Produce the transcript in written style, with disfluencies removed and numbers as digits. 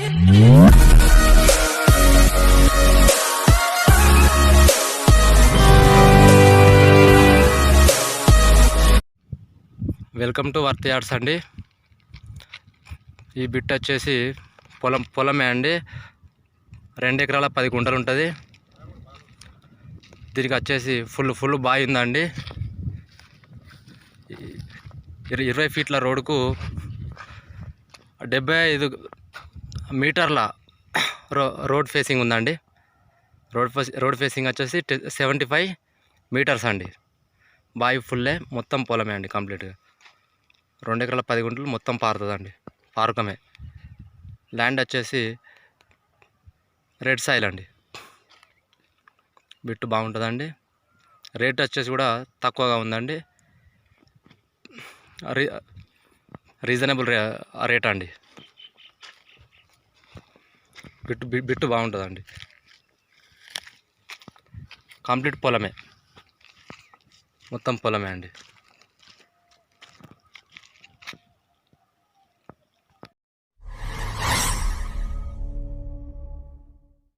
Welcome to worth yards అండి. ఈ bit వచ్చేసి పొలమే అండి. 2 ఎకరాల 10 గుంటలు ఉంటుంది. దీనికి వచ్చేసి ఫుల్ బావి ఉందండి. 20 ఫీట్ల రోడ్డుకు 75 మీటర్ల రోడ్ ఫేసింగ్ ఉందండి. రోడ్ ఫేసింగ్ వచ్చేసి 75 మీటర్స్ అండి. బావి ఫుల్లే, మొత్తం పొలమే అండి. కంప్లీట్గా 2 ఎకరాల 10 గుంటలు మొత్తం పారుతుందండి. పారకమే. ల్యాండ్ వచ్చేసి రెడ్ సాయిల్ అండి. బిట్టు బాగుంటుందండి. రేట్ వచ్చేసి కూడా తక్కువగా ఉందండి. రీజనబుల్ రేట్ అండి. బిట్టు బాగుంటుందండి. కంప్లీట్ పొలమే, మొత్తం పొలమే అండి.